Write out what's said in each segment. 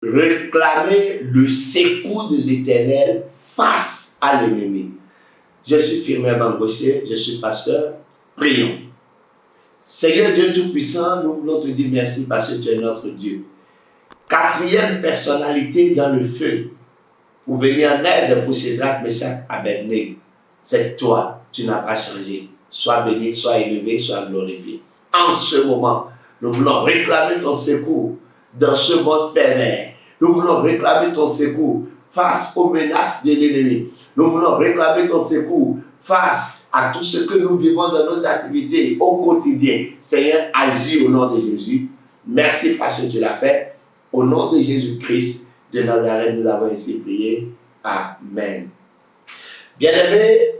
réclamer le secours de l'Éternel face à l'ennemi. Je suis firmément gaucher, je suis pasteur, prions. Seigneur Dieu Tout-Puissant, nous voulons te dire merci parce que tu es notre Dieu. Quatrième personnalité dans le feu pour venir en aide pour Shadrach, Meshach, Abednego. C'est toi, tu n'as pas changé. Sois béni, sois élevé, sois glorifié. En ce moment, nous voulons réclamer ton secours dans ce monde pervers. Nous voulons réclamer ton secours face aux menaces de l'ennemi. Nous voulons réclamer ton secours face à tout ce que nous vivons dans nos activités au quotidien. Seigneur, agis au nom de Jésus. Merci parce que tu l'as fait. Au nom de Jésus-Christ de Nazareth, nous avons ainsi prié. Amen. Bien-aimés,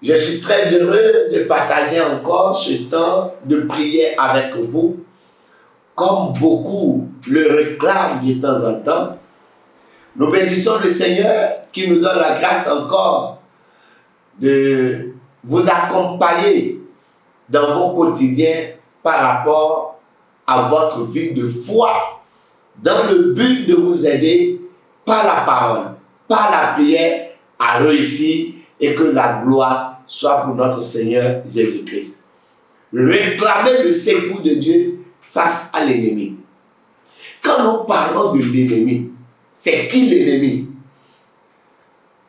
je suis très heureux de partager encore ce temps de prière avec vous. Comme beaucoup le réclament de temps en temps, nous bénissons le Seigneur qui nous donne la grâce encore de vous accompagner dans vos quotidiens par rapport à votre vie de foi, dans le but de vous aider par la parole, par la prière à réussir et que la gloire soit pour notre Seigneur Jésus-Christ. Réclamer le secours de Dieu face à l'ennemi. Quand nous parlons de l'ennemi, c'est qui l'ennemi?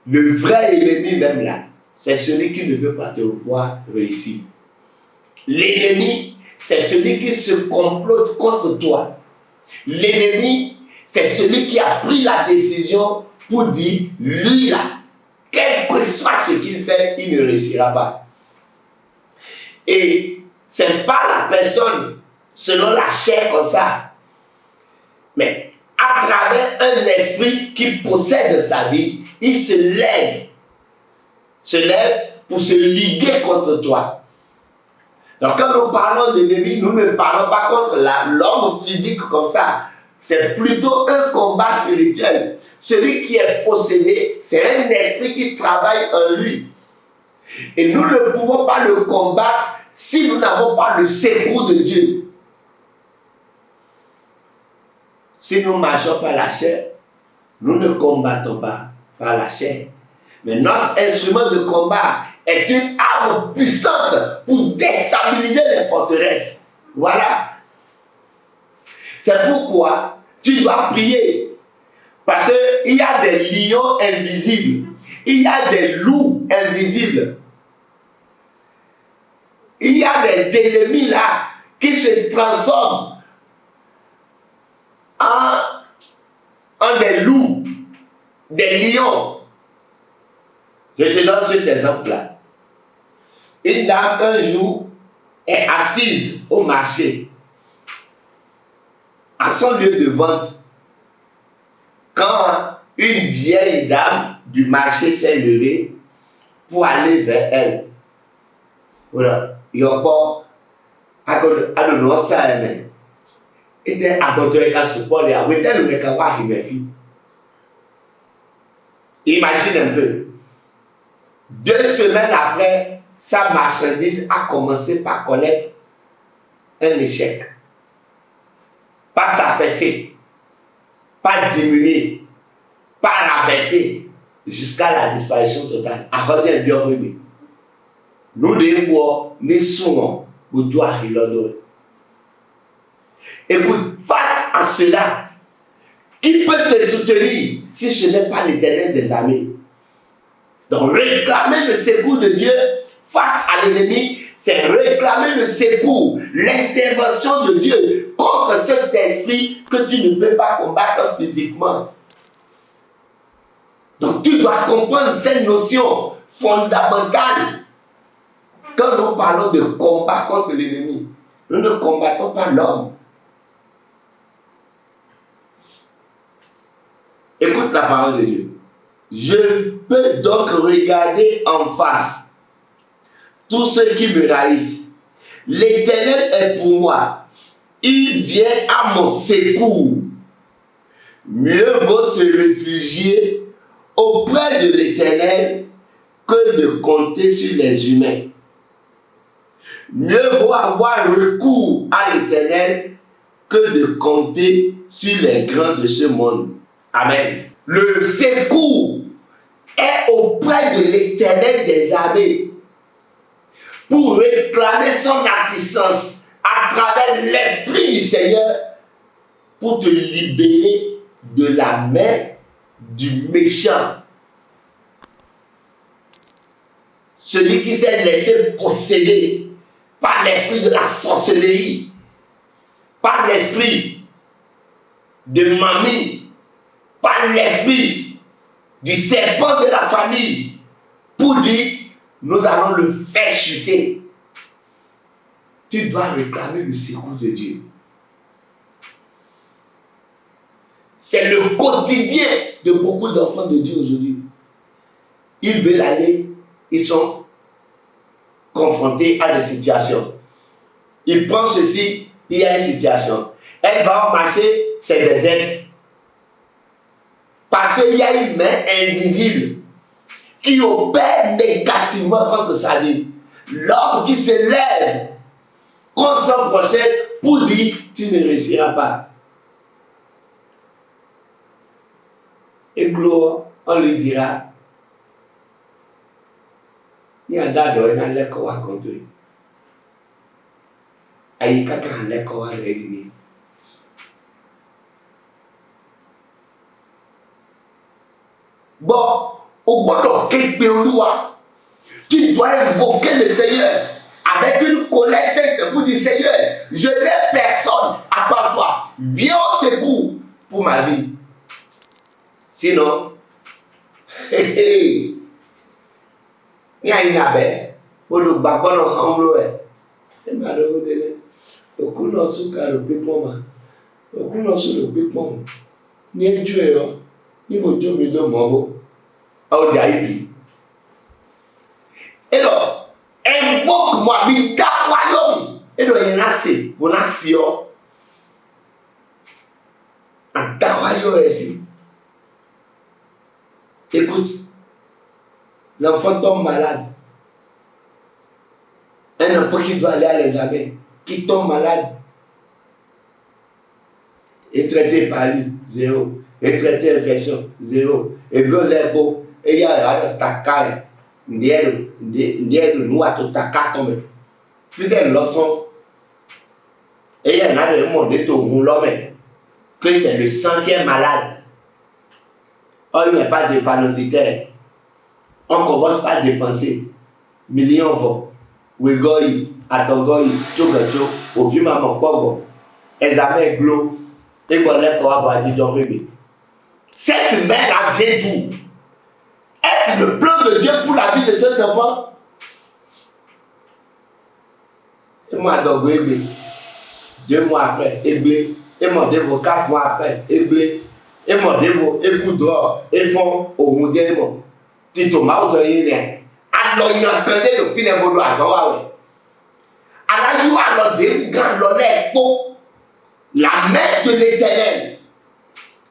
Le vrai ennemi même là, c'est celui qui ne veut pas te voir réussir. L'ennemi, c'est celui qui se complote contre toi. L'ennemi, c'est celui qui a pris la décision pour dire, lui là, quel que soit ce qu'il fait, il ne réussira pas. Et ce n'est pas la personne selon la chair comme ça, mais à travers un esprit qui possède sa vie, il se lève pour se liguer contre toi. Donc quand nous parlons de l'ennemi, nous ne parlons pas contre l'homme physique comme ça. C'est plutôt un combat spirituel. Celui qui est possédé, c'est un esprit qui travaille en lui. Et nous ne pouvons pas le combattre si nous n'avons pas le secours de Dieu. Si nous marchons par la chair, nous ne combattons pas par la chair. Mais notre instrument de combat est une arme puissante pour déstabiliser les forteresses. Voilà. C'est pourquoi tu dois prier. Parce qu'il y a des lions invisibles. Il y a des loups invisibles. Il y a des ennemis là qui se transforment en des loups, des lions. Je te donne cet exemple-là. Une dame, un jour, est assise au marché, à son lieu de vente, quand une vieille dame du marché s'est levée pour aller vers elle. Voilà. Yoko, adono sa eme. Était adotoré qu'à ce point là, où était le mekawa qui me fit. Imagine un peu. 2 semaines après, sa marchandise a commencé par connaître un échec. Pas s'affaisser, pas diminuer, pas rabaisser, jusqu'à la disparition totale. Accordez un bien remis. Nous devons nous souvent au doigt de. Écoute, face à cela, qui peut te soutenir si ce n'est pas l'Éternel des armées? Donc réclamer le secours de Dieu face à l'ennemi, c'est réclamer le secours, l'intervention de Dieu contre cet esprit que tu ne peux pas combattre physiquement. Donc tu dois comprendre cette notion fondamentale. Quand nous parlons de combat contre l'ennemi, nous ne combattons pas l'homme. Écoute la parole de Dieu. Je peux donc regarder en face tous ceux qui me haïssent. L'Éternel est pour moi. Il vient à mon secours. Mieux vaut se réfugier auprès de l'Éternel que de compter sur les humains. Mieux vaut avoir recours à l'Éternel que de compter sur les grands de ce monde. Amen. Le secours est auprès de l'Éternel des armées pour réclamer son assistance à travers l'Esprit du Seigneur pour te libérer de la main du méchant. Celui qui s'est laissé posséder par l'esprit de la sorcellerie, par l'esprit de mamie, par l'esprit du serpent de la famille, pour dire, nous allons le faire chuter. Tu dois réclamer le secours de Dieu. C'est le quotidien de beaucoup d'enfants de Dieu aujourd'hui. Ils veulent aller, ils sont confrontés à des situations. Ils pensent ceci, il y a une situation. Elle va marcher, c'est des dettes. Parce qu'il y a une main invisible qui opère négativement contre sa vie. L'homme qui se lève contre son prochain pour dire tu ne réussiras pas. Et gloire, on lui dira il y a d'adore dans l'école à compter. Aïe, quand on l'école à réunir. Bon, au bout de quelques lois, tu dois invoquer le Seigneur avec une colère sainte pour dire Seigneur, je n'ai personne à part toi. Viens au secours pour ma vie. Sinon, il y a une abeille, pour le bâton en bleu. Et malheureux de l'air. Au coup de le pépon, au coup de le pépon, ni un Dieu, ni mon Dieu me donne mon mot. Au Diaïbi. Et donc, invoque-moi, mais d'avoir et donc, il y en a assez, pour la Sion. En d'avoir ici. Écoute, l'enfant tombe malade. Un enfant qui doit aller à l'examen, qui tombe malade, est traité par lui, 0. Est traité infection, 0. Et bien, les beaux. Et il y a un tacaille, ndiye nous à tout tacaille tombe. Puis l'autre, et il y a un demandé tout l'homme que c'est le sang qui est malade. Or, il n'y a pas de panositaire. On commence par dépenser. Millions vont. Ouégoï, Atongoi, Tchogacho, au vieux maman Pogo. Examen glo. Et bon, les corps va dire donc bébé. Cette mère vient d'où? Est-ce le plan de Dieu pour la vie de cet enfant? Et moi, donc, bébé. 2 mois après, éblé. Et mon dévot 4 mois après, éblé. Et mon dévot, et boudre, et fond, au modèle. Tito Mao de Yéné. Alors, il y a un peu de film de l'oiseau. Alors, il y a un peu de grand la main de l'Éternel.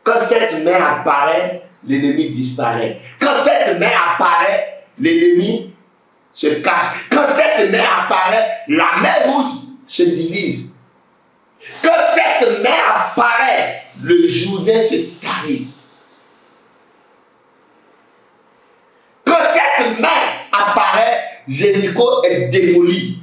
Quand cette main apparaît, l'ennemi disparaît. Quand cette main apparaît, l'ennemi se cache. Quand cette main apparaît, la main rouge se divise. Quand cette main apparaît, le Jourdain se tarit. Quand cette main apparaît, Jéricho est démoli,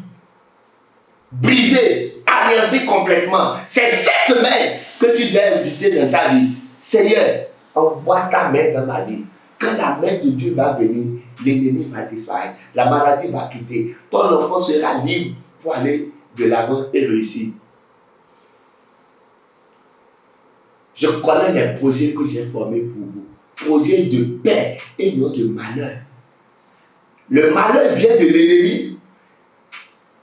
brisé, anéanti complètement. C'est cette main que tu dois inviter dans ta vie. Seigneur, envoie ta main dans ma vie. Quand la main de Dieu va venir, l'ennemi va disparaître, la maladie va quitter, ton enfant sera libre pour aller de l'avant et réussir. Je connais les projets que j'ai formés pour vous. Projets de paix et non de malheur. Le malheur vient de l'ennemi.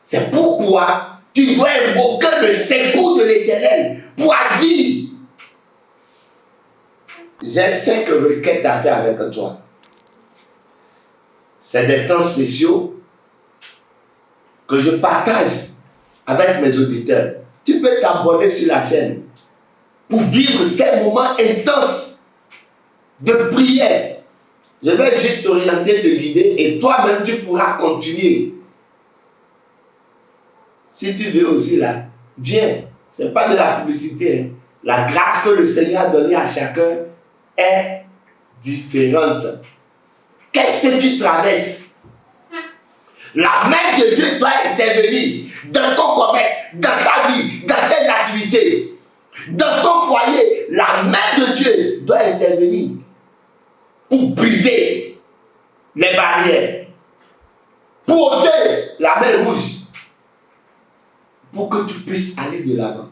C'est pourquoi tu dois invoquer le secours de l'Éternel pour agir. J'ai 5 requêtes à faire avec toi. C'est des temps spéciaux que je partage avec mes auditeurs. Tu peux t'abonner sur la chaîne pour vivre ces moments intenses de prière. Je vais juste t'orienter, te guider et toi-même tu pourras continuer. Si tu veux aussi là, viens Ce n'est pas de la publicité. Hein. La grâce que le Seigneur a donnée à chacun est différente. Qu'est-ce que tu traverses? La main de Dieu doit intervenir dans ton commerce, dans ta vie, dans tes activités. Dans ton foyer, la main de Dieu doit intervenir pour briser les barrières, pour ôter la main rouge, pour que tu puisses aller de l'avant.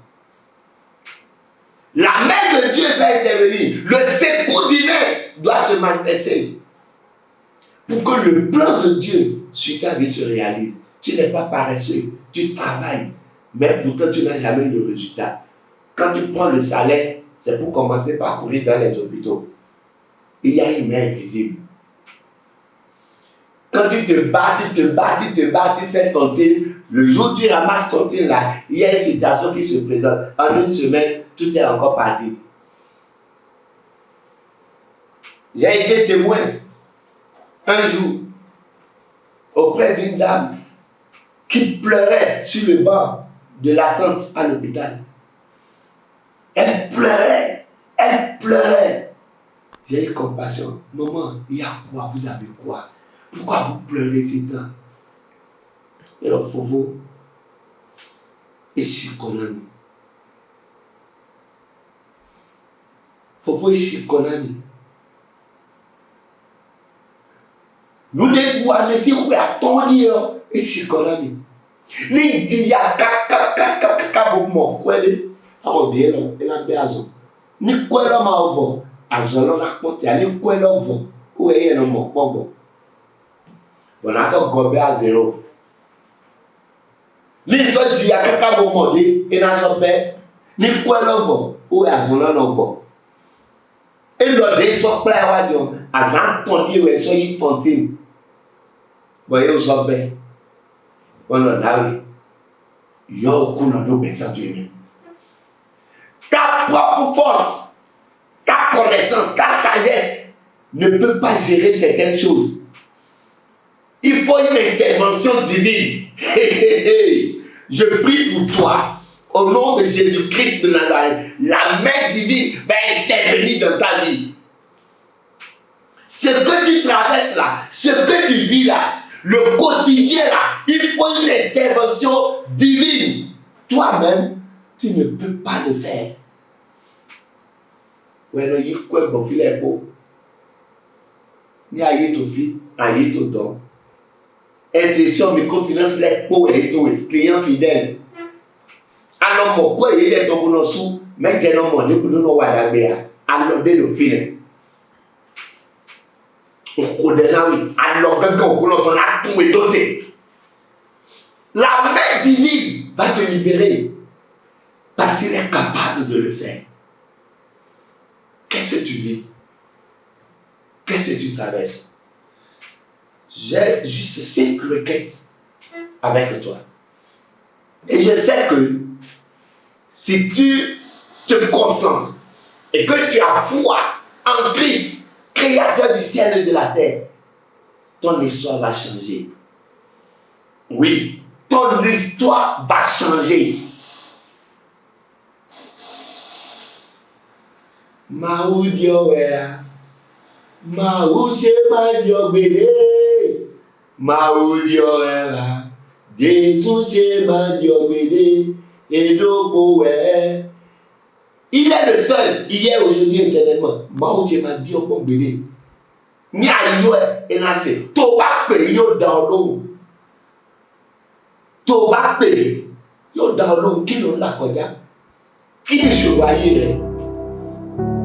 La main de Dieu doit intervenir. Le secours divin doit se manifester pour que le plan de Dieu sur ta vie se réalise. Tu n'es pas paresseux, tu travailles, mais pourtant tu n'as jamais de résultat. Quand tu prends le salaire, c'est pour commencer par courir dans les hôpitaux. Il y a une main invisible. Quand tu te bats, tu fais ton team. Le jour où tu ramasses ton team là, il y a une situation qui se présente. En une semaine, tout est encore parti. J'ai été témoin un jour auprès d'une dame qui pleurait sur le banc de l'attente à l'hôpital. Elle pleurait. J'ai eu compassion. Maman, il y a quoi? Vous avez quoi? Pourquoi vous pleurez si tant? Et le Fovo, ici Konami. Fovo ici Konami. Nous déboulons si vous attendez ici Konami. Ni dia kaka bon kwele. Amo bielo ina beazo. Ni kwelo ma ovo. Azolo na pote ani kwelo ovo. Uwe ye no mo pogo. Bona so gobe a zero. Ni so dia kaka bon mode ina so be. Ni kwelo ovo. Uwe azolo no bo. E lo de so pra wa jo. Azan ton di we so yi ton tin. Boye o so be. Bona nawe. Yo kuno do pensa tu ta propre force, ta connaissance, ta sagesse ne peut pas gérer certaines choses. Il faut une intervention divine. Je prie pour toi, au nom de Jésus-Christ de Nazareth. La main divine va intervenir dans ta vie. Ce que tu traverses là, ce que tu vis là, le quotidien là, il faut une intervention divine. Toi-même, tu ne peux pas le faire. When you quit bofile bo, ni aye to fi, aye to don. Institution microfinance les po et tout, client fidèle. Alors mon quoi il est tombé dans sous, mais que non mon pour nous wadabea, alors de le filer. On connaît là oui, alors que on connaît ton acte et doté. La main divine va te libérer parce qu'il est capable de le faire. Qu'est-ce que tu vis? Qu'est-ce que tu traverses? J'ai juste 5 requêtes avec toi. Et je sais que si tu te concentres et que tu as foi en Christ, créateur du ciel et de la terre, ton histoire va changer. Oui, ton histoire va changer. Maudio wea, Mause manio bede, Maudio wea, Jésus manio bede, Edobo wea. Il est le seul, hier, aujourd'hui, éternellement. Maudio manio bede. Ni ayo e na se, to ba pe yo da Ọlọ́run. Tó bá pè yóò dá Ọlọ́run kí ló ń là kọjá. Kí ni ìṣòro ayé rẹ?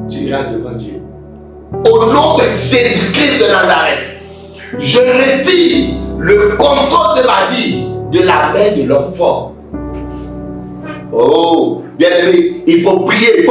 Tu iras devant Dieu. Au nom de Jésus-Christ de Nazareth, je retire le contrôle de ma vie de la main de l'homme fort. Oh, bien-aimé, il faut prier,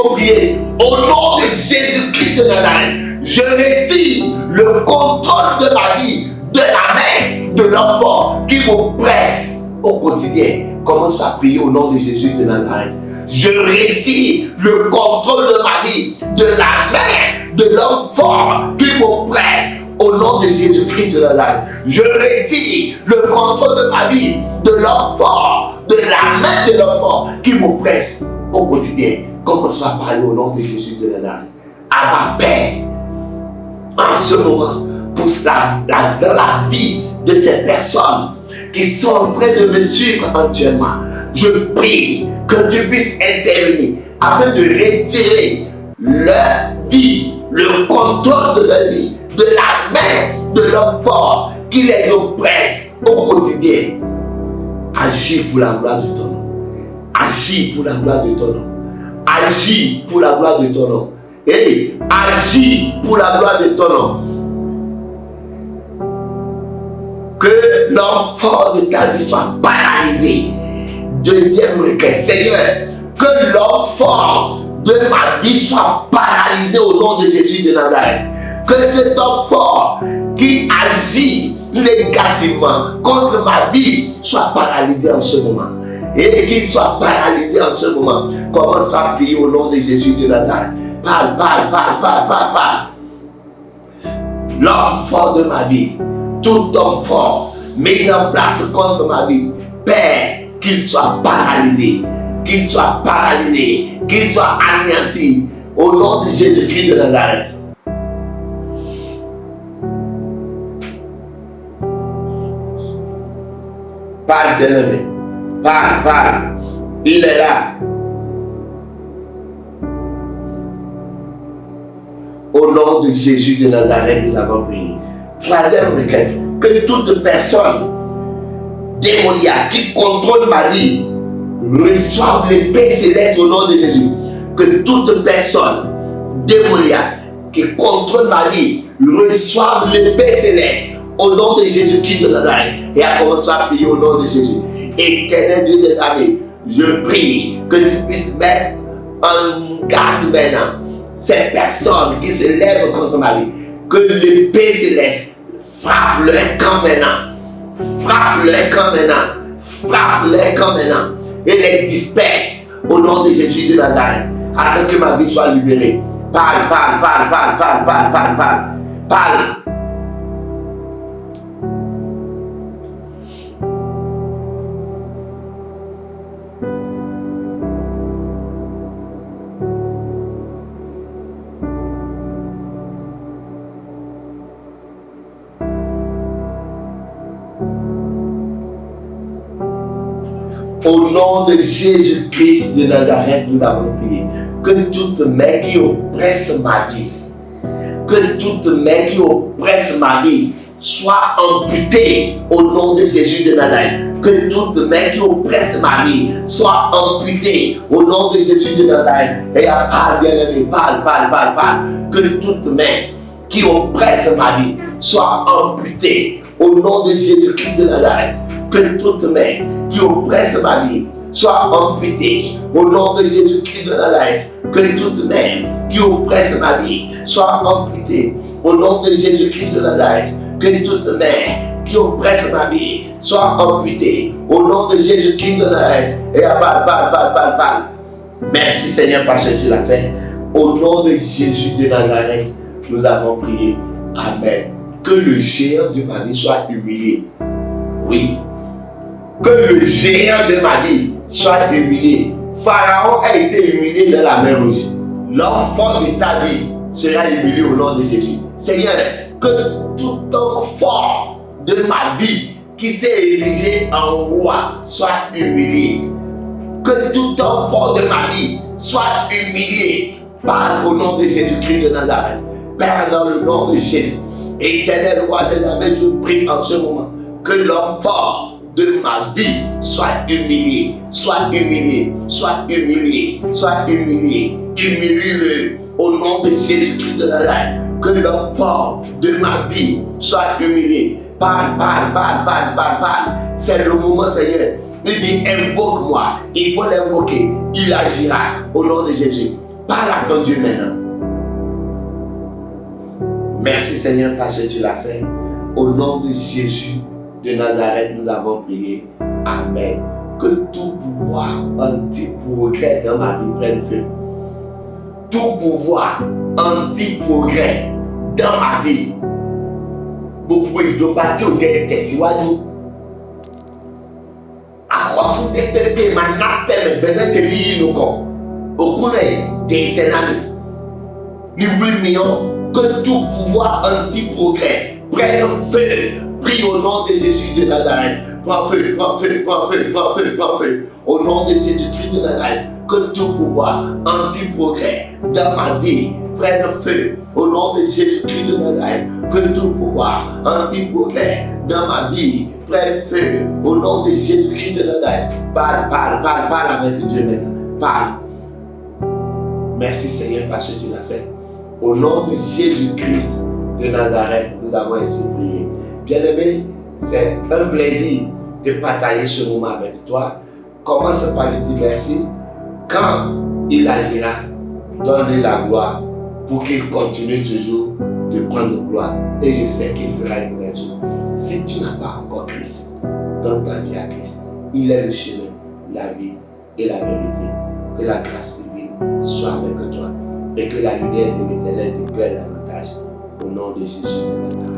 Au nom de Jésus-Christ de Nazareth, je retire le contrôle de ma vie de la main de l'homme fort qui me presse au quotidien. Commence à prier au nom de Jésus de Nazareth. Je retire le contrôle de ma vie de la main de l'homme fort qui m'oppresse au nom de Jésus-Christ de Nazareth. Je retire le contrôle de ma vie de l'homme fort, de la main de l'homme fort qui m'oppresse au quotidien. Commence à parler au nom de Jésus de Nazareth. À ma Père, en ce moment, dans la vie de ces personnes qui sont en train de me suivre actuellement, je prie que tu puisses intervenir afin de retirer leur vie, le contrôle de leur vie, de la main de l'homme fort qui les oppresse au quotidien. Agis pour la gloire de ton nom. Agis pour la gloire de ton nom. Agis pour la gloire de ton nom. Et agis pour la gloire de ton nom. Que l'homme fort de ta vie soit paralysé. Deuxième requête, Seigneur, que l'homme fort de ma vie soit paralysé au nom de Jésus de Nazareth. Que cet homme fort qui agit négativement contre ma vie soit paralysé en ce moment. Et qu'il soit paralysé en ce moment. Commence à prier au nom de Jésus de Nazareth. Parle. L'homme fort de ma vie, tout homme fort mis en place contre ma vie, Père, qu'il soit paralysé, qu'il soit anéanti au nom de Jésus-Christ de Nazareth. Parle, bien-aimé. Parle. Il est là. Au nom de Jésus de Nazareth, nous avons prié. Troisième requête, que toute personne démoniaque qui contrôle ma vie reçoive l'épée céleste au nom de Jésus. Que toute personne démoniaque qui contrôle ma vie reçoive l'épée céleste au nom de Jésus-Christ de Nazareth. Et à commencer à prier au nom de Jésus. Éternel Dieu des armées, je prie que tu puisses mettre en garde maintenant ces personnes qui se lèvent contre ma vie. Que l'épée céleste frappe leur camp maintenant. Et les disperse au nom de Jésus de Nazareth. Afin que ma vie soit libérée. Parle. Au nom de Jésus-Christ de Nazareth, nous avons prié. Que toute main qui oppresse ma vie, soit amputée au nom de Jésus de Nazareth. Que toute main qui oppresse ma vie soit amputée au nom de Jésus de Nazareth. Et parle, bien-aimé, parle. Que toute main qui oppresse ma vie soit amputée au nom de Jésus-Christ de Nazareth. Que toute main qui oppresse ma vie soit amputée au nom de Jésus-Christ de Nazareth. Que toute main qui oppresse ma vie soit amputée au nom de Jésus-Christ de Nazareth. Que toute main qui oppresse ma vie soit amputée au nom de Jésus-Christ de Nazareth. Et parle. Merci Seigneur parce que tu l'as fait. Au nom de Jésus de Nazareth, nous avons prié. Amen. Que le géant de ma vie soit humilié. Oui. Que le géant de ma vie soit humilié. Pharaon a été humilié dans la mer Rouge. L'homme fort de ta vie sera humilié au nom de Jésus. Seigneur, que tout homme fort de ma vie qui s'est érigé en roi soit humilié. Que tout homme fort de ma vie soit humilié. Parle au nom de Jésus-Christ de Nazareth. Père, dans le nom de Jésus, éternel roi de la mer, je prie en ce moment que l'homme fort de ma vie soit humilié. Humilie-le au nom de Jésus-Christ de Nazareth. Que l'homme fort de ma vie soit humilié. Parle. C'est le moment, Seigneur. Il dit, invoque-moi. Il faut l'invoquer. Il agira au nom de Jésus. Parle à ton Dieu maintenant. Merci Seigneur parce que tu l'as fait. Au nom de Jésus de Nazareth, nous avons prié. Amen. Que tout pouvoir anti-progrès dans ma vie prenne feu. Tout pouvoir anti-progrès dans ma vie. Beaucoup de bâtiments ont été tessiwaju. Arrosi de pépé, ma natte, mais besoin de lire le corps. des ennemis. Nous que tout pouvoir anti-progrès prenne feu. Prie au nom de Jésus de Nazareth. Prends feu, prends feu, prends feu, prends feu, prends feu. Au nom de Jésus-Christ de Nazareth, que tout pouvoir anti-progrès dans ma vie prenne feu. Au nom de Jésus-Christ de Nazareth, que tout pouvoir anti-progrès dans ma vie prenne feu. Au nom de Jésus-Christ de Nazareth, parle avec Dieu maintenant. Parle. Merci Seigneur parce que tu l'as fait. Au nom de Jésus-Christ de Nazareth, nous avons ainsi prié. Bien-aimé, c'est un plaisir de partager ce moment avec toi. Commence par lui dire merci. Quand il agira, donne-lui la gloire pour qu'il continue toujours de prendre gloire. Et je sais qu'il fera une nouvelle chose. Si tu n'as pas encore Christ, donne ta vie à Christ. Il est le chemin, la vie et la vérité. Que la grâce divine soit avec toi et que la lumière de l'Éternel t'éclaire davantage. Au nom de Jésus de Nazareth.